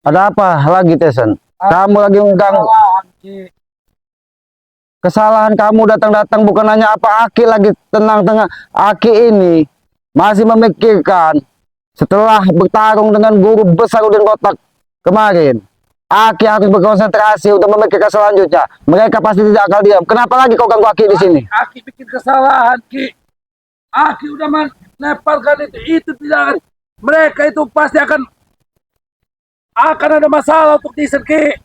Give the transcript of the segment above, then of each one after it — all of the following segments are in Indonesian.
Ada apa lagi, Tesen? Kamu lagi mengganggu. Kesalahan kamu datang-datang bukan hanya apa Aki lagi tenang-tenang. Aki ini masih memikirkan setelah bertarung dengan guru besar Udin Kotak kemarin. Aki harus berkonsentrasi untuk memikirkan selanjutnya. Mereka pasti tidak akan diam. Kenapa lagi kau ganggu Aki di sini? Aki bikin kesalahan, Ki. Aki udah menepalkan itu tidak. Mereka itu pasti akan ada masalah untuk Tisen, Ki.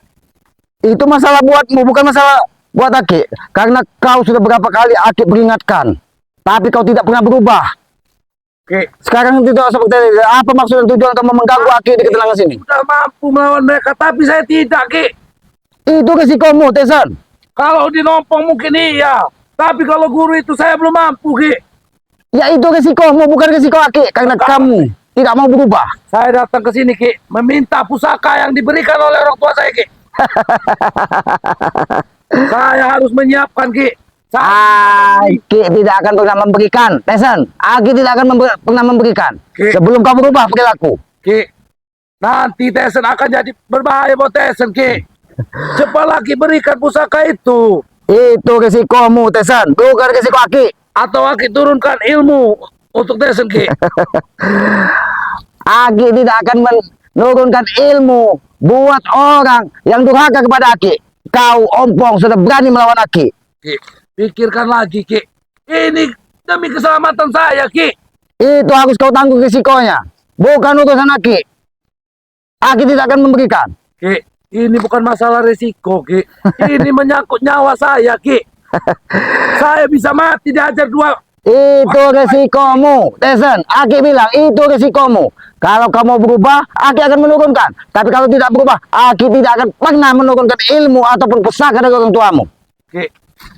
Itu masalah buatmu, bukan masalah buat Aki. Karena kau sudah berapa kali Aki peringatkan, tapi kau tidak pernah berubah. Ki. Sekarang tidak seperti ini. Apa maksud dan tujuan kamu mengganggu Aki di ketenangan sini? Sudah mampu melawan mereka, tapi saya tidak, Ki. Itu resikomu, Tesen. Kalau di Nompong mungkin iya, tapi kalau guru itu saya belum mampu, Ki. Ya itu resikomu, bukan resiko Aki. Karena kamu tidak mau berubah. Saya datang ke sini, Ki, meminta pusaka yang diberikan oleh orang tua saya, Ki. Saya harus menyiapkan, Ki. Aki tidak akan pernah memberikan, Tesen. Aki tidak akan pernah memberikan. Ki. Sebelum kamu berubah perilaku. Ki, nanti Tesen akan jadi berbahaya buat Tesen, Ki. Cepat lagi berikan pusaka itu. Itu resikomu, Tesen. Bukan resiko Aki. Atau Aki turunkan ilmu untuk Tesen, Ki. Aki tidak akan menurunkan ilmu buat orang yang durhaka kepada Aki. Kau ompong sudah berani melawan Aki. Ki, pikirkan lagi, Ki. Ini demi keselamatan saya, Ki. Itu harus kau tanggung risikonya. Bukan urusan Aki. Aki tidak akan memberikan. Ki, ini bukan masalah risiko, Ki. Ini menyangkut nyawa saya, Ki. Saya bisa mati diajar dua. Itu resikomu, Tesen. Aki bilang itu resikomu. Kalau kamu berubah, Aki akan menurunkan. Tapi kalau tidak berubah, Aki tidak akan pernah menurunkan ilmu ataupun pusaka dari orang tuamu. Ki,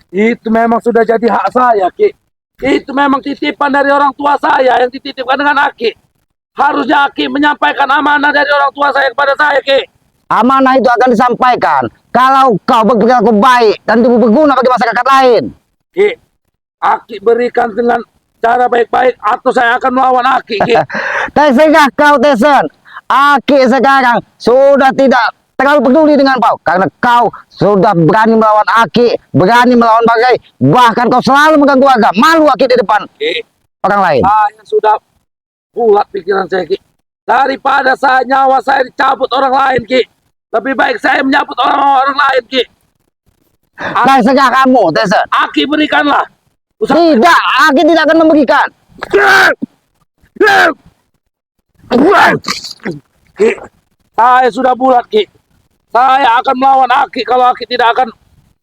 itu memang sudah jadi hak saya, Ki. Itu memang titipan dari orang tua saya yang dititipkan dengan Aki. Harusnya Aki menyampaikan amanah dari orang tua saya kepada saya, Ki. Amanah itu akan disampaikan kalau kau berperilaku baik dan berguna bagi masyarakat lain. Ki, Aki berikan dengan cara baik-baik atau saya akan melawan Aki, Ki. Terserah kau, Tesen. Aki sekarang sudah tidak terlalu peduli dengan kau karena kau sudah berani melawan Aki, berani melawan Bagai, bahkan kau selalu mengganggu warga. Malu Aki di depan Ki, orang lain. saya sudah bulat pikiran saya, Ki. Daripada nyawa saya dicabut orang lain, Ki. Lebih baik saya menyambut orang lain, Ki. Terserah kamu, Tesen. Aki berikanlah. Tidak, Aki tidak akan memberikan. Ki, saya sudah bulat, Ki. Saya akan melawan Aki kalau Aki tidak akan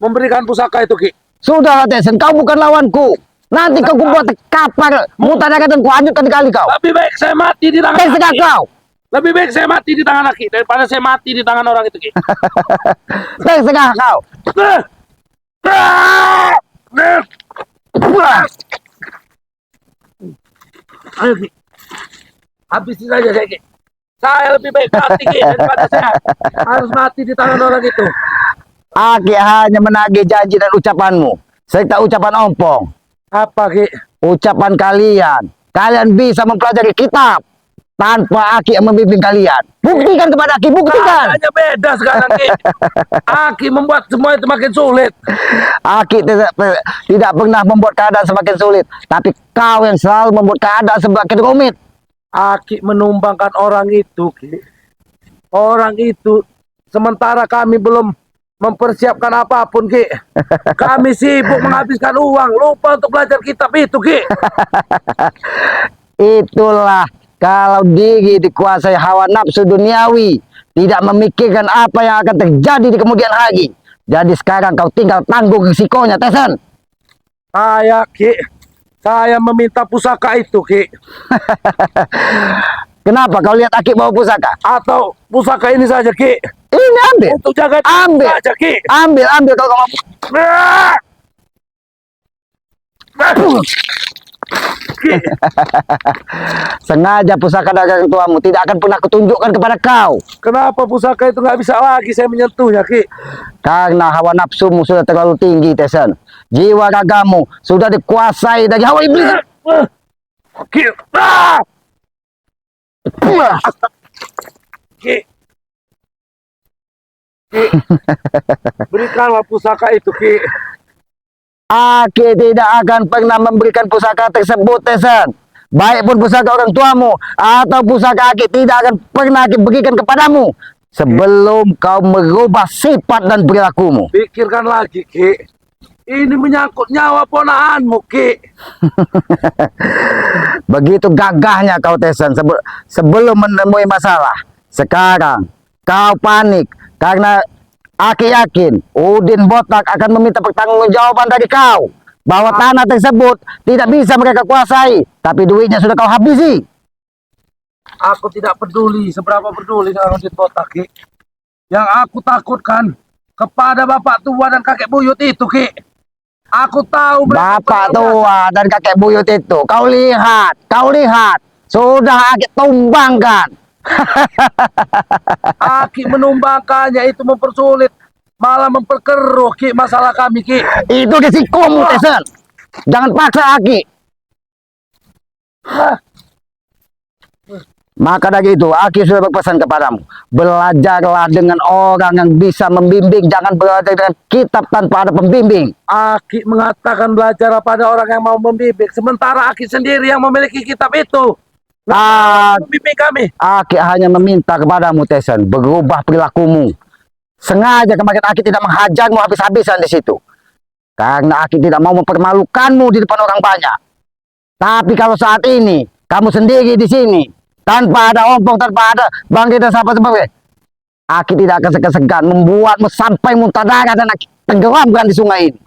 memberikan pusaka itu, Ki. Sudahlah, Tesen, kau bukan lawanku. Nanti kau buat kapal mutanakan dan kuhancurkan kali kau. Lebih baik saya mati di tangan Terserah Aki. kau. Lebih baik saya mati di tangan Aki daripada saya mati di tangan orang itu, Ki. Terserah kau. Ayo, Ki. Habisin saja saya, Ki. Saya lebih baik mati, Ki, daripada saya harus mati di tangan orang itu. Aki hanya menagih janji dan ucapanmu serta ucapan ompong. Apa, Ki? Ucapan kalian. Kalian bisa mempelajari kitab tanpa Aki yang membimbing kalian. Buktikan kepada Aki, buktikan. Hanya beda sekarang, Ki. Aki membuat semua itu makin sulit. Aki tidak pernah membuat keadaan semakin sulit, tapi kau yang selalu membuat keadaan semakin rumit. Aki menumbangkan orang itu, Ki. Orang itu, sementara kami belum mempersiapkan apapun, Ki. Kami sibuk menghabiskan uang, lupa untuk belajar kitab itu, Ki. Itulah kalau diri dikuasai hawa nafsu duniawi, tidak memikirkan apa yang akan terjadi di kemudian hari. Jadi sekarang kau tinggal tanggung risikonya, Tesen. Saya meminta pusaka itu, Ki. Kenapa kau lihat Aki bawa pusaka? Atau pusaka ini saja, Ki. Ini ambil. Untuk jaga Ambil saja, Ki. Ambil kalau kamu. Ki. Sengaja pusaka dagang tuamu tidak akan pernah kutunjukkan kepada kau. Kenapa pusaka itu nggak bisa lagi saya menyentuhnya, Ki? Karena hawa nafsumu sudah terlalu tinggi, Tesen. Jiwa ragamu sudah dikuasai dari hawa iblis. Ki. Ki. Berikanlah pusaka itu, Ki. Aki tidak akan pernah memberikan pusaka tersebut, Tesan. Baik pun pusaka orang tuamu atau pusaka Aki tidak akan pernah Aki berikan kepadamu sebelum kau merubah sifat dan perilakumu. Pikirkan lagi, Ki. Ini menyangkut nyawa ponaanmu, Ki. Begitu gagahnya kau, Tesan, sebelum menemui masalah. Sekarang kau panik karena Aki yakin Udin Botak akan meminta pertanggungjawaban dari kau bahwa tanah tersebut tidak bisa mereka kuasai, tapi duitnya sudah kau habisi. Aku tidak peduli seberapa peduli dengan Udin Botak, Ki. Yang aku takutkan kepada bapak tua dan kakek buyut itu, Ki. Aku tahu Bapak tua dan kakek buyut itu, kau lihat, sudah Aki tumbangkan. Aki menumbangkannya itu mempersulit, malah memperkeruh, Ki, masalah kami, Ki. Itu risikomu, Tesan. Jangan paksa Aki. Maka dari itu, Aki sudah berpesan kepadamu, belajarlah dengan orang yang bisa membimbing, jangan belajar dengan kitab tanpa ada pembimbing. Aki mengatakan belajar pada orang yang mau membimbing, sementara Aki sendiri yang memiliki kitab itu. Membimbing kami. Aki hanya meminta kepadamu, Tesan, berubah perilakumu. Sengaja kemarin Aki tidak menghajarmu habis-habisan di situ, karena Aki tidak mau mempermalukanmu di depan orang banyak. Tapi kalau saat ini kamu sendiri di sini, tanpa ada ompong, tanpa ada bangkit dan siapa sebagainya, Aki tidak akan segan-segan membuatmu sampai muntah darah dan Aki tenggelamkan di sungai ini.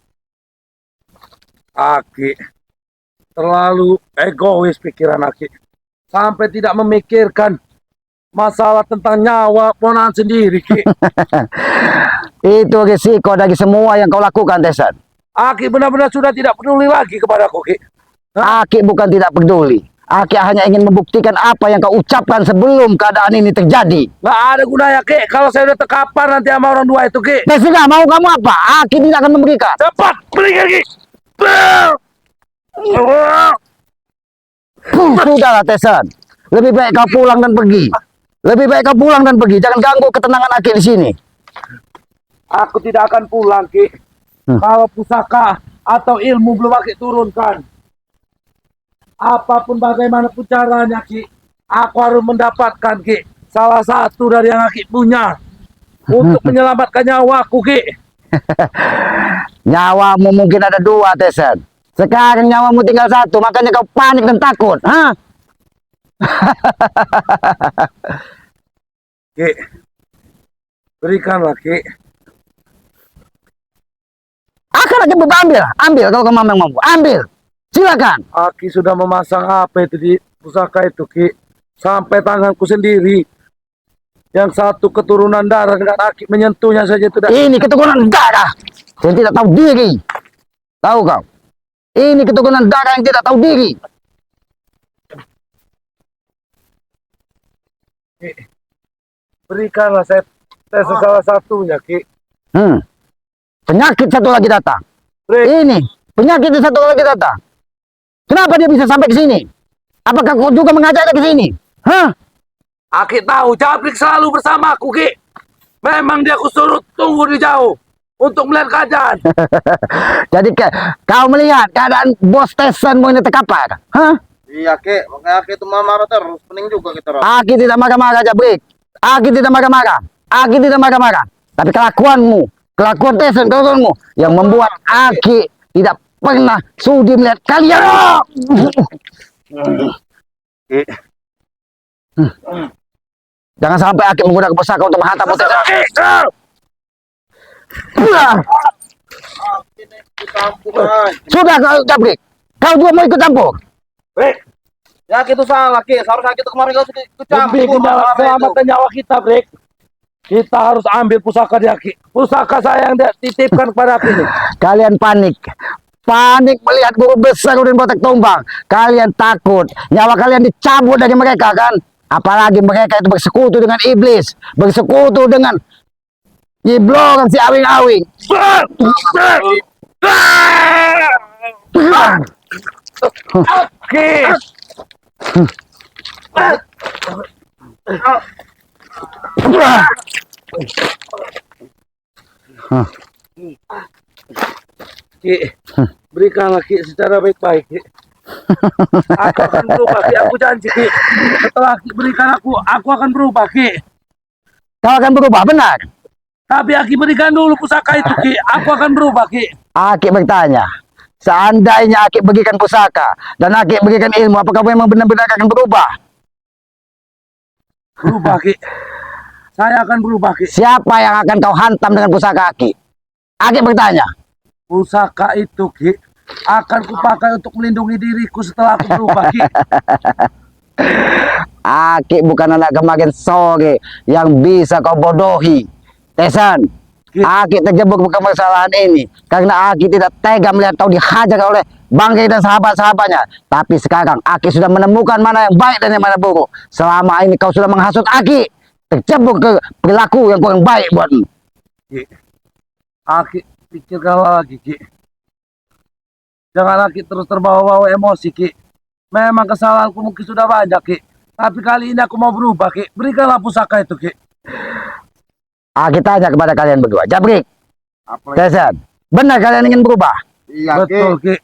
Aki terlalu egois pikiran Aki, sampai tidak memikirkan masalah tentang nyawa ponakan sendiri, Ki. Itu risiko dari semua yang kau lakukan, Tesan. Aki benar-benar sudah tidak peduli lagi kepadaku, Ki. Aki bukan tidak peduli. Aki hanya ingin membuktikan apa yang kau ucapkan sebelum keadaan ini terjadi. Nggak ada gunanya, Ki. Kalau saya udah tekapan nanti sama orang tua itu, Ki. Dan sudah, mau kamu apa? Aki tidak akan memberikan. Cepat berikan, Ki. Sudahlah, Tesan. Lebih baik kau pulang dan pergi. Lebih baik kau pulang dan pergi. Jangan ganggu ketenangan Aki di sini. Aku tidak akan pulang, Ki. Kalau pusaka atau ilmu belum Aki turunkan. Apapun bagaimanapun caranya, Ki, aku harus mendapatkan, Ki, salah satu dari yang Aki punya untuk menyelamatkan nyawaku, Ki. Nyawamu mungkin ada dua, Tesan. Sekarang nyawamu tinggal satu, makanya kau panik dan takut. Hah? Ki, berikanlah, Ki. Akan lagi ambil kalau kamu memang mampu. Ambil, silakan. Aki sudah memasang apa itu di pusaka itu, Ki, sampai tanganku sendiri. Yang satu keturunan darah dengan Aki menyentuhnya saja itu. Ini keturunan darah yang tidak tahu diri. Tahu kau? Ini keturunan darah yang tidak tahu diri. Ki, berikanlah saya tes salah satunya, Ki. Penyakit satu lagi datang. Ini penyakit satu lagi datang. Kenapa dia bisa sampai ke sini? Apakah kau juga mengajak dia ke sini? Hah? Aki tahu Jabrik selalu bersamaku, Ki. Memang dia kusuruh tunggu di jauh untuk melihat keadaan. Jadi kau melihat keadaan bos Tesan mau ini terkapar? Hah? Iya, Ki. Makanya Ki itu marah terus. Pening juga kita, Ron. Aki tidak marah-marah, Jabrik. Aki tidak marah-marah. Aki tidak marah-marah. Tapi kelakuan Tesan, kelakuanmu yang membuat Aki tidak pernah sudi melihat kalian. Ki. Jangan sampai Aki menggunakan pusaka untuk menghantam Tesan. Sudah kau, Jabrik. Kau juga mau ikut campur? Ya, Ki itu salah, Ki. Seharusnya kita kemarin gak ikut Demi campur. keselamatan nyawa kita, Brek, kita harus ambil pusaka dia, Ki. Pusaka saya yang dia titipkan kepada Aki ini. Kalian panik. Panik melihat guru besar Udin Botak tumbang. Kalian takut. Nyawa kalian dicabut dari mereka, kan? Apalagi mereka itu bersekutu dengan iblis. Bersekutu dengan Nyiblorang si awing-awing. Aki! Hah. Ki, berikanlah Ki secara baik-baik Ki. Aku akan berubah Ki, aku janji Ki. Setelah Ki berikan aku akan berubah Ki. Kau akan berubah, benar? Tapi Aki berikan dulu pusaka itu Ki, aku akan berubah Ki. Aki bertanya, seandainya Aki bagikan pusaka dan Aki bagikan ilmu, apakah memang benar-benar akan berubah? Berubah Ki. Saya akan berubah Ki. Siapa yang akan kau hantam dengan pusaka Aki? Aki bertanya. Pusaka itu Ki akan kupakai untuk melindungi diriku setelah aku berubah Ki. Aki bukan anak kemarin sore yang bisa kau bodohi. Tesan, Ki. Aki terjebak ke permasalahan ini karena Aki tidak tega melihat kau dihajar oleh Bangke dan sahabat-sahabatnya. Tapi sekarang Aki sudah menemukan mana yang baik dan yang mana buruk. Selama ini kau sudah menghasut Aki, terjebak ke perilaku yang kurang baik buatmu. Ki. Aki pikirkanlah lagi Ki. Jangan Aki terus terbawa-bawa emosi Ki. Memang kesalahanku mungkin sudah banyak Ki. Tapi kali ini aku mau berubah Ki. Berikanlah pusaka itu Ki. Aki tanya kepada kalian berdua, Jabrik, Apa? Tesan, benar kalian ingin berubah? Iya, Ki. Betul Ki.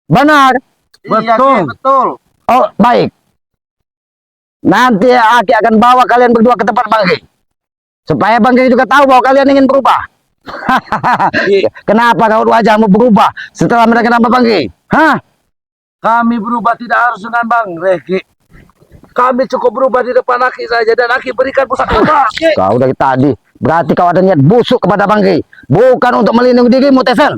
Benar. Iya, Ki, Betul. betul. Oh, baik. Nanti Aki akan bawa kalian berdua ke tempat Bangke. Supaya Bangke juga tahu bahwa kalian ingin berubah. Ki. Kenapa kau wajahmu berubah setelah mereka nampak Bangke? Hah? Kami berubah tidak harus dengan Bang Reki. Kami cukup berubah di depan Aki saja dan Aki berikan pusaka Ki. Kau dari tadi berarti kau ada niat busuk kepada Bangke, bukan untuk melindungi dirimu, Tesan.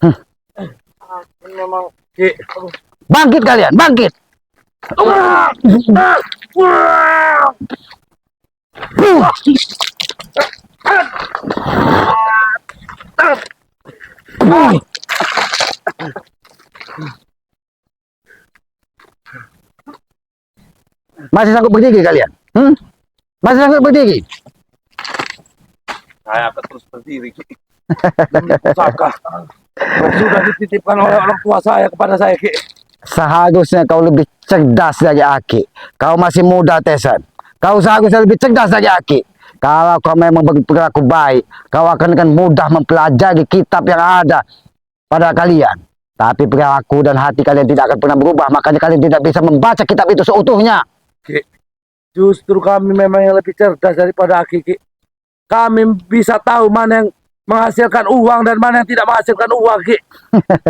Ini memang Ki. Bangkit kalian, bangkit. Masih sanggup berdiri kalian? Masih sanggup berdiri? saya akan terus berdiri, Ki. Demi pusaka sudah dititipkan oleh orang tua saya kepada saya Ki. Seharusnya kau lebih cerdas dari Aki. Kau masih muda, Tesan. Kau seharusnya lebih cerdas dari Aki. Kalau kau memang berperilaku baik, kau akan dengan mudah mempelajari kitab yang ada pada kalian. Tapi perilaku dan hati kalian tidak akan pernah berubah. Makanya kalian tidak bisa membaca kitab itu seutuhnya. Ki. Justru kami memang yang lebih cerdas daripada Aki Ki. Kami bisa tahu mana yang menghasilkan uang dan mana yang tidak menghasilkan uang Ki.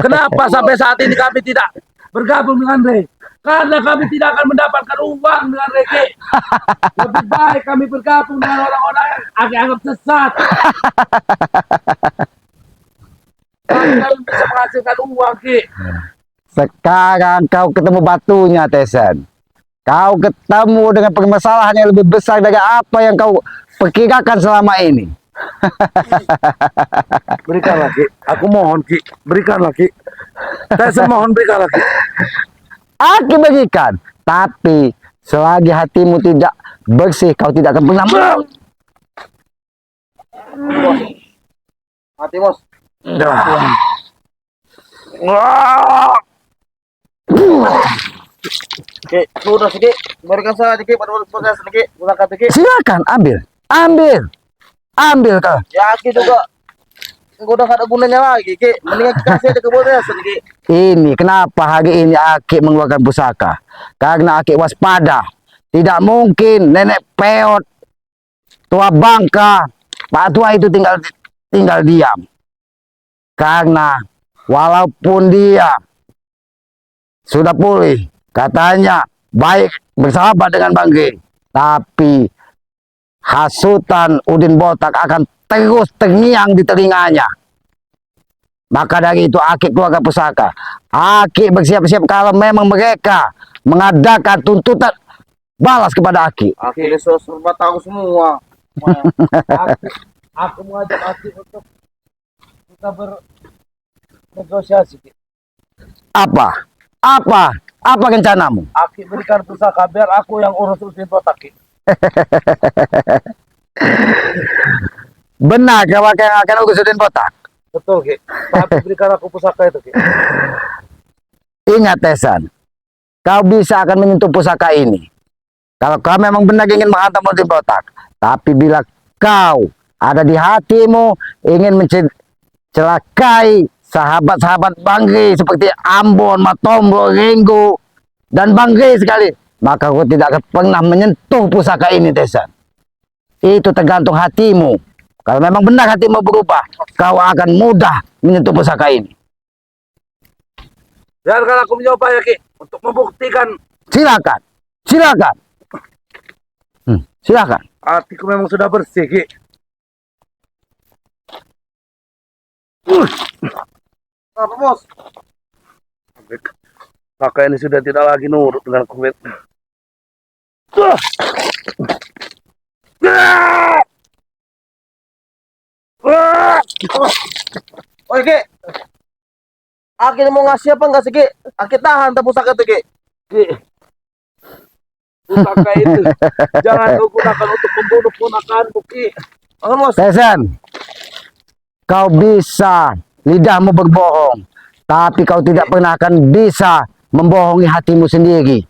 Kenapa sampai saat ini kami tidak bergabung dengan Rey? Karena kami tidak akan mendapatkan uang dengan Rey Ki. Lebih baik kami bergabung dengan orang-orang yang Aki anggap sesat. Kami bisa menghasilkan uang Ki. Sekarang kau ketemu batunya, Tesan. Kau ketemu dengan permasalahan yang lebih besar dari apa yang kau perkirakan selama ini. Berikanlah Ki. Aku mohon Ki. Berikanlah Ki. Saya mohon berikanlah Ki. Aki bagikan. Tapi selagi hatimu tidak bersih, kau tidak akan pernah Mati, Bos. Ki, sudah Ki. Berikan saja Ki pada proses Ki. Pusaka Ki. Silakan ambil. Ambil kau. Ya, Ki juga. Udah gak ada gunanya lagi, Ki. Mendingan kasih aja ke proses Ki. Ini kenapa hari ini Aki mengeluarkan pusaka? Karena Aki waspada. Tidak mungkin nenek peot, tua bangka, Pak tua itu tinggal diam. Karena walaupun dia sudah pulih, katanya baik bersahabat dengan Bangke, tapi hasutan Udin Botak akan terus terngiang di telinganya. Maka dari itu Aki keluarga pusaka. Aki bersiap-siap kalau memang mereka mengadakan tuntutan balas kepada Aki. Aki ini serba tahu semua. Aku mengajak Aki untuk kita bernegosiasi Ki. Apa rencanamu? Aki berikan pusaka biar aku yang urus Udin Botak Ki. Benar kau akan urus Udin Botak? Betul Ki. Tapi berikan aku pusaka itu Ki. Ingat Tesan, kau bisa akan menyentuh pusaka ini kalau kau memang benar ingin menghantam Udin Botak. Tapi bila kau ada di hatimu, ingin mencelakai sahabat-sahabat Bangge seperti Ambon, Matombro, Renggo, dan Bangge sekali, maka kau tidak akan pernah menyentuh pusaka ini, Tesan. Itu tergantung hatimu. Kalau memang benar hatimu berubah, kau akan mudah menyentuh pusaka ini. Biarkan aku mencoba ya Ki, untuk membuktikan Silakan, silakan. Silakan. hatiku memang sudah bersih Ki. Apa bos? Maka ini sudah tidak lagi nurut dengan kulit. Oh Ki, Aki mau ngasih apa enggak sih Ki? Aki tahan tak pusaka itu Ki. Ki, pusaka itu jangan kau gunakan untuk membunuh ponakanmu Ki. Oh bos. Tesan, kau bisa lidahmu berbohong, tapi kau tidak pernah akan bisa membohongi hatimu sendiri.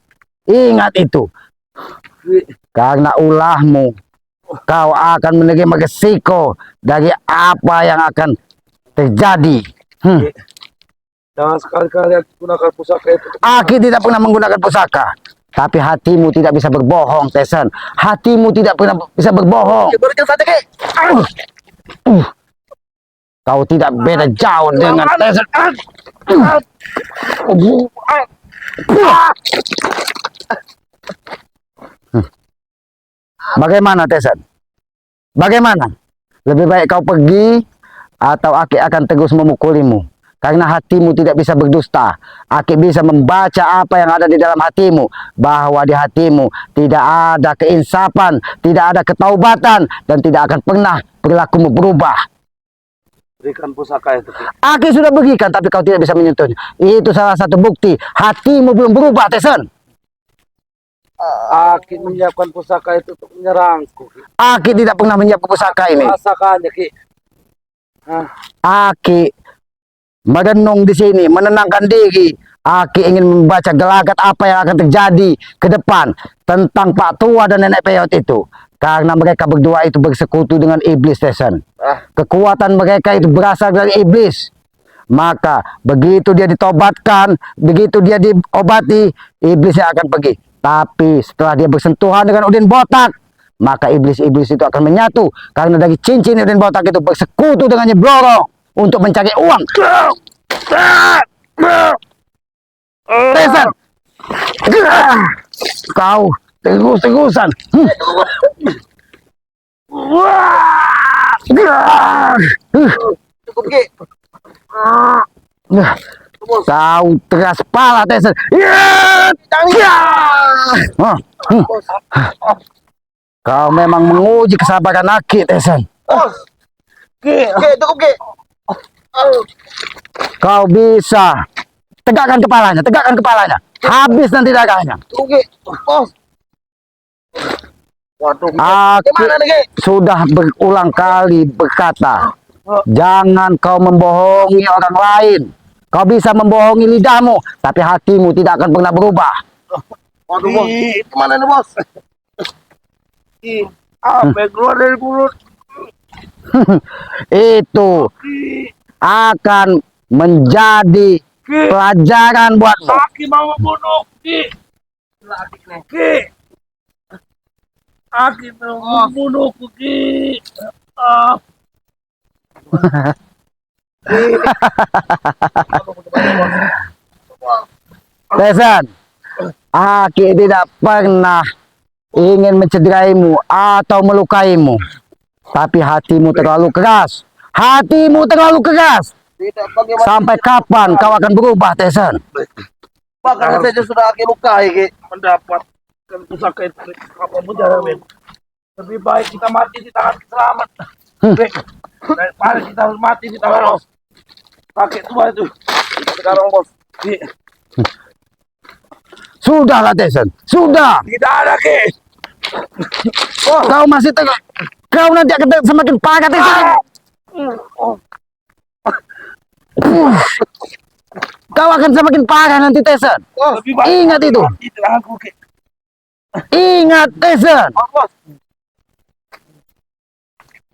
Ingat itu, Ki, karena ulahmu, kau akan menerima resiko dari apa yang akan terjadi. jangan sekali-kali gunakan pusaka itu. Aki tidak pernah menggunakan pusaka, tapi hatimu tidak bisa berbohong, Tesan. Hatimu tidak pernah bisa berbohong. Ki, berikan saja Ki. Kau tidak beda jauh dengan Tesan. Bagaimana, Tesan? Bagaimana? Lebih baik kau pergi atau Aki akan terus memukulimu. Karena hatimu tidak bisa berdusta. Aki bisa membaca apa yang ada di dalam hatimu. Bahwa di hatimu tidak ada keinsapan, tidak ada ketaubatan, dan tidak akan pernah perilakumu berubah. Berikan pusaka itu Ki. Aki sudah berikan, tapi kau tidak bisa menyentuhnya. Itu salah satu bukti hatimu belum berubah, Tesan. Aki menyiapkan pusaka itu untuk menyerangku Ki. Aki tidak pernah menyiapkan pusaka ini. Rasakannya Ki. Aki merenung di sini, menenangkan diri. Aki ingin membaca gelagat apa yang akan terjadi ke depan tentang Pak Tua dan Nenek Peyot itu. Karena mereka berdua itu bersekutu dengan iblis, Tesan. Kekuatan mereka itu berasal dari iblis. Maka begitu dia ditobatkan, begitu dia diobati, iblisnya akan pergi. Tapi setelah dia bersentuhan dengan Udin Botak, maka iblis-iblis itu akan menyatu. Karena dari cincin Udin Botak itu bersekutu dengan Nyi Bloro untuk mencari uang. Tesan, kau terus-terusan. Cukup Ki. Kau keras kepala, Tesan. Bos. Kau memang menguji kesabaran Aki, Tesan. Bos. Ki, cukup Ki. Kau bisa. Tegakkan kepalanya, tegakkan kepalanya. Habis nanti dagangnya. Cukup Ki. Bos. Waduh. Aki Gimana nih Ki? sudah berulang kali berkata, jangan kau membohongi orang lain. Kau bisa membohongi lidahmu, tapi hatimu tidak akan pernah berubah. Waduh bos. Gimana nih bos? Ki, apa yang keluar dari mulut? Itu akan menjadi pelajaran buatmu. Aki mau membunuh Ki. Ki. Aki mau membunuhku Ki. Tesan, Aki tidak pernah ingin mencederaimu atau melukaimu. Tapi hatimu terlalu keras. Hatimu terlalu keras. Tidak bagaimana. Sampai kapan kau akan berubah, Tesan? Bahkan saja sudah Aki lukai Ki. Mendapatkan pusaka itu apa mujamin. Lebih baik kita mati di tangan selamat. Daripada kita harus mati di tangan kakek tua itu. Sekarang bos. Ki, Sudahlah, Tesan. Sudah. tidak ada Ki. Kau masih tegak. Kau nanti akan semakin parah, Tesan. Kau akan semakin parah nanti, Tesan. Lebih baik Ingat itu. mati di tanganku Ki. Ingat, Tesan. Bos.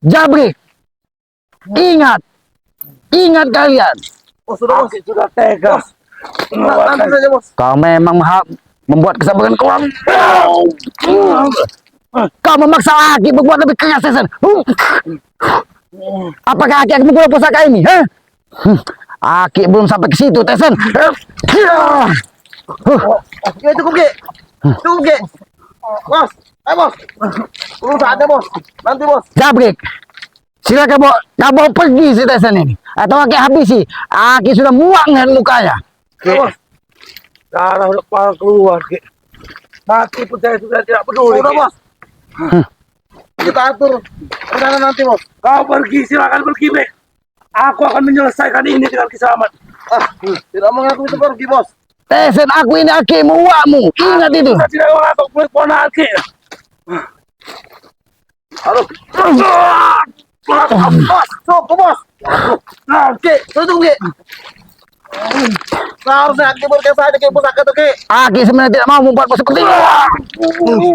Jabrik, ingat, ingat kalian. Bos, sudah bos. Aki sudah tega. Nanti saja bos. Kau memang membuat kesabaran kurang. Kau memaksa Aki berbuat lebih keras, Tesan. Apakah Aki akan menggunakan pusaka ini? Hah? Aki belum sampai ke situ, Tesan. Ya cukup Ki. Cukup Ki. Bos, ayo bos. Belum saatnya bos. Nanti bos. Jabrik, silakan bawa pergi si Tesan ini. Atau Aki habisi. Aki sudah muak dengan mukanya. Ki. Bos. Darah udah kepala keluar, Ki. Mati pun saya sudah tidak peduli. Udah Ki. bos. Kita atur rencana nanti bos. Kau pergi, silakan pergi, Be. Aku akan menyelesaikan ini dengan kisahmat. Tidak mengaku itu pergi bos. Tesan, aku ini Aki muakmu. Ingat itu. Saya tidak mengaku kulit ponal, Ki. Aduh. Bos, cukup bos. Ki, tutup Ki. Seharusnya Ki berkes saja Ki pusaka itu Ki. Aki sebenarnya tidak mau membuatmu seperti ini.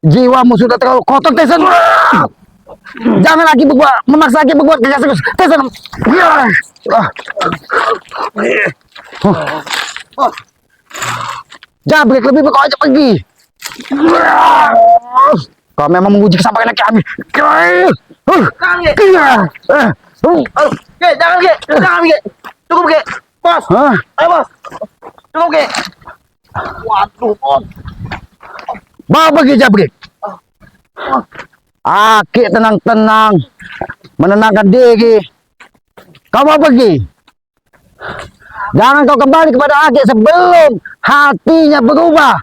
Jiwamu sudah terlalu kotor, Tesan. Jangan lagi memaksa Aki berbuat keras. Tesan. Jabrik, lebih baik kau ajak pergi. Kau memang menguji kesabaran kami. Jangan Ki. Aduh, Ki, jangan Ki. Jangan Ki. Cukup Ki. Bos. Hah? Ayo bos. Cukup Ki. Waduh bos. Bawa pergi, Jabrik. Aki tenang-tenang, menenangkan diri. Kau mau pergi? Jangan kau kembali kepada Aki sebelum hatinya berubah.